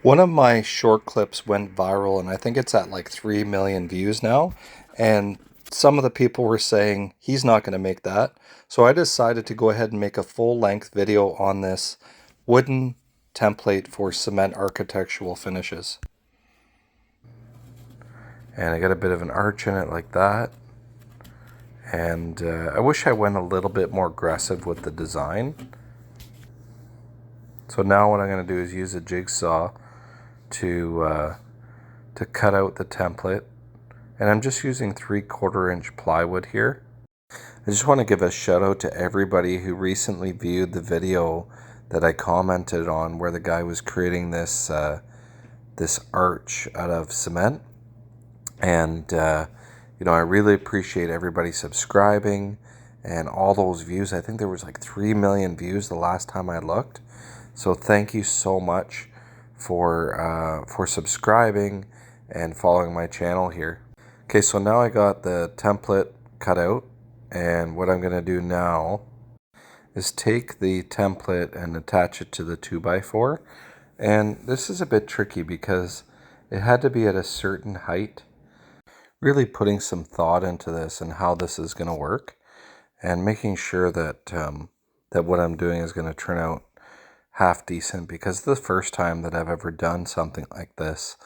One of my short clips went viral, and I think it's at like 3 million views now. And some of the people were saying he's not going to make that. So I decided to go ahead and make a full length video on this wooden template for cement architectural finishes. And I got a bit of an arch in it like that. And I wish I went a little bit more aggressive with the design. So now what I'm going to do is use a jigsaw to cut out the template, and I'm just using 3/4 inch plywood here. I just want to give a shout out to everybody who recently viewed the video that I commented on where the guy was creating this this arch out of cement. And I really appreciate everybody subscribing and all those views. I think there was like 3 million views the last time I looked. So thank you so much for subscribing and following my channel here. Okay, so now I got the template cut out, and what I'm going to do now is take the template and attach it to the 2x4. And this is a bit tricky because it had to be at a certain height. Really putting some thought into this and how this is going to work, and making sure that that what I'm doing is going to turn out half decent, because it's the first time that I've ever done something like this.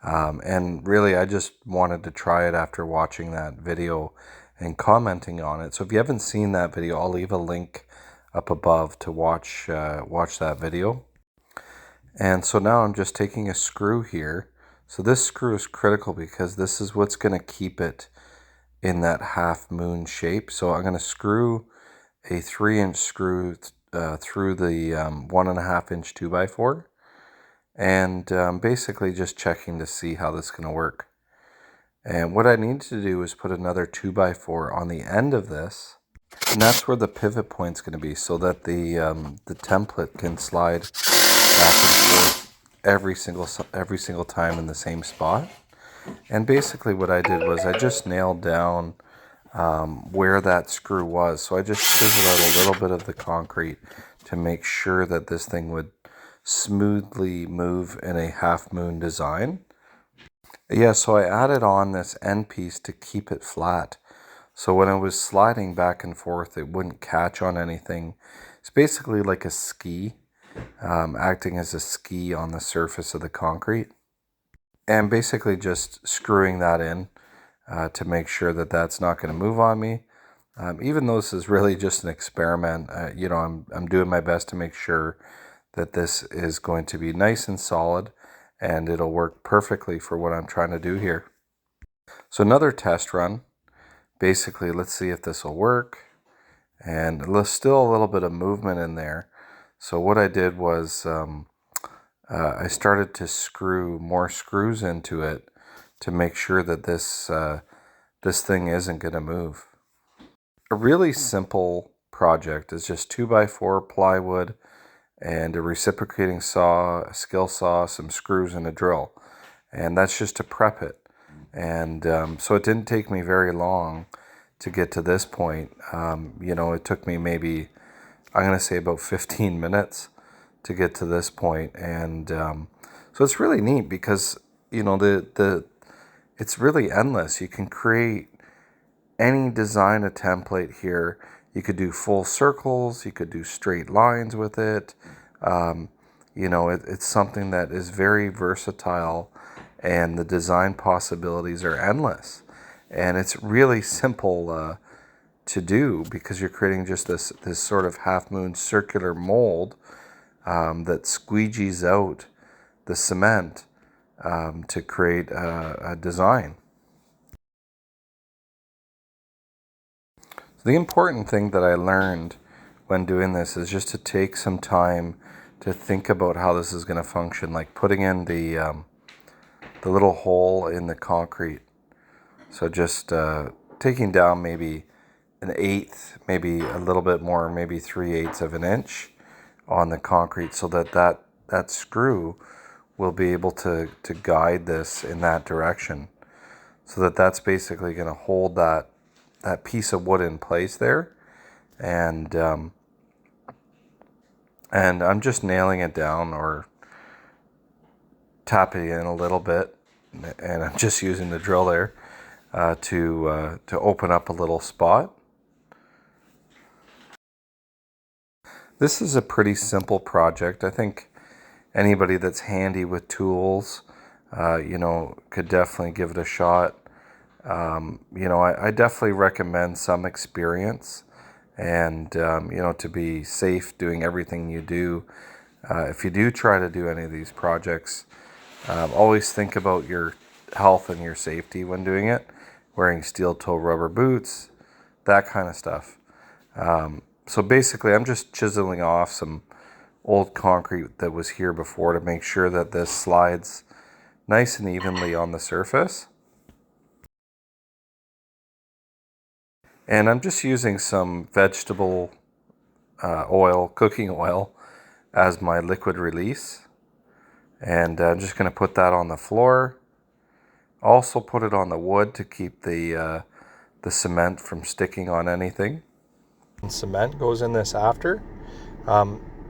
And really I just wanted to try it after watching that video and commenting on it. So if you haven't seen that video, I'll leave a link up above to watch that video. And so now I'm just taking a screw here. So this screw is critical because this is what's going to keep it in that half moon shape. So I'm going to screw a 3-inch screw through the 1.5 inch 2x4, and basically just checking to see how this is going to work. And what I need to do is put another 2x4 on the end of this, and that's where the pivot point is going to be, so that the template can slide back and forth every single time in the same spot. And basically what I did was I just nailed down where that screw was. So I just chiseled out a little bit of the concrete to make sure that this thing would smoothly move in a half moon design. Yeah, so I added on this end piece to keep it flat. So when it was sliding back and forth, it wouldn't catch on anything. It's basically like a ski, acting as a ski on the surface of the concrete. And basically just screwing that in to make sure that that's not going to move on me. Even though this is really just an experiment, I'm doing my best to make sure that this is going to be nice and solid, and it'll work perfectly for what I'm trying to do here. So another test run. Basically, let's see if this will work. And there's still a little bit of movement in there. So what I did was I started to screw more screws into it to make sure that this thing isn't going to move. A really simple project is just 2x4 plywood and a reciprocating saw, a skill saw, some screws, and a drill. And that's just to prep it. And so it didn't take me very long to get to this point. It took me maybe, I'm going to say about 15 minutes to get to this point. And so it's really neat because, it's really endless. You can create any design a template here. You could do full circles, you could do straight lines with it. It's something that is very versatile, and the design possibilities are endless. And it's really simple to do, because you're creating just this sort of half moon circular mold that squeegees out the cement to create a design. So the important thing that I learned when doing this is just to take some time to think about how this is going to function, like putting in the little hole in the concrete. So just taking down maybe 1/8, maybe a little bit more, maybe 3/8 of an inch on the concrete, so that screw will be able to guide this in that direction. So that's basically going to hold that piece of wood in place there. And I'm just nailing it down, or tap it in a little bit, and I'm just using the drill there to open up a little spot. This is a pretty simple project. I think anybody that's handy with tools, could definitely give it a shot. I definitely recommend some experience and, to be safe doing everything you do. If you do try to do any of these projects, always think about your health and your safety when doing it, wearing steel toe rubber boots, that kind of stuff. So basically, I'm just chiseling off some old concrete that was here before to make sure that this slides nice and evenly on the surface. And I'm just using some vegetable oil, cooking oil, as my liquid release. And I'm just going to put that on the floor. Also put it on the wood to keep the cement from sticking on anything. And cement goes in this after.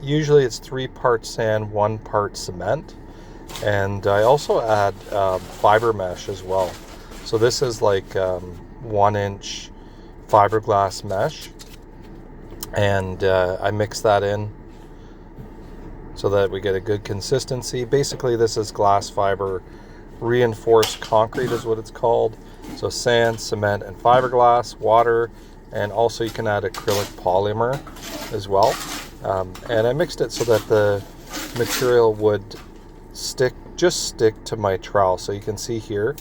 Usually it's 3 parts sand, 1 part cement. And I also add fiber mesh as well. So this is like 1-inch fiberglass mesh. And I mix that in so that we get a good consistency. Basically, this is glass fiber reinforced concrete is what it's called. So sand, cement, and fiberglass, water, and also you can add acrylic polymer as well. And I mixed it so that the material would stick to my trowel. So you can see here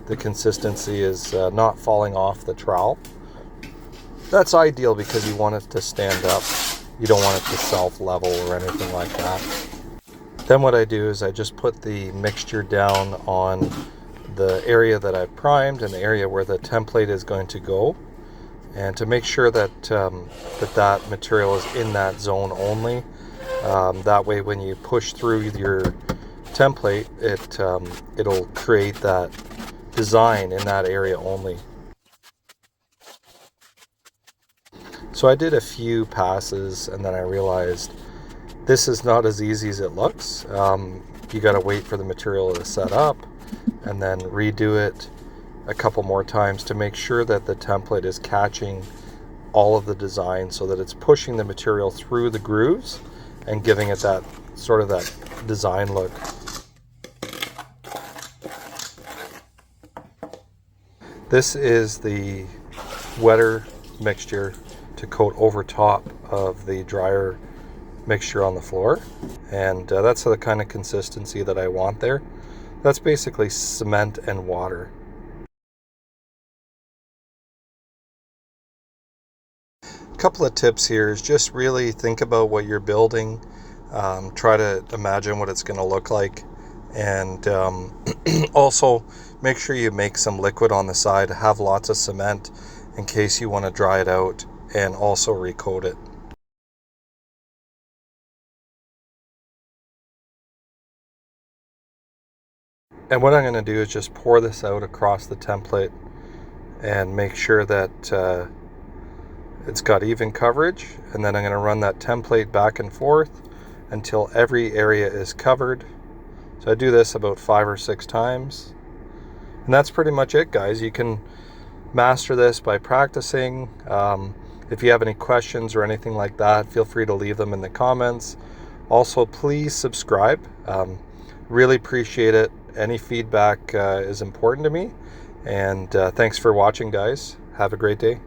the consistency is not falling off the trowel. That's ideal because you want it to stand up. You don't want it to self-level or anything like that. Then what I do is I just put the mixture down on the area that I've primed and the area where the template is going to go. And to make sure that that material is in that zone only. That way when you push through your template, it'll create that design in that area only. So I did a few passes and then I realized this is not as easy as it looks. You got to wait for the material to set up and then redo it a couple more times to make sure that the template is catching all of the design so that it's pushing the material through the grooves and giving it that sort of that design look. This is the wetter mixture to coat over top of the drier mixture on the floor, and that's the kind of consistency that I want there. That's basically cement and water. A couple of tips here is just really think about what you're building, try to imagine what it's going to look like, and also make sure you make some liquid on the side, have lots of cement in case you want to dry it out, and also recoat it. And what I'm going to do is just pour this out across the template and make sure that it's got even coverage, and then I'm going to run that template back and forth until every area is covered. So I do this about 5 or 6 times, and that's pretty much it, guys. You can master this by practicing. If you have any questions or anything like that, feel free to leave them in the comments. Also, please subscribe. Really appreciate it. Any feedback is important to me. And thanks for watching, guys. Have a great day.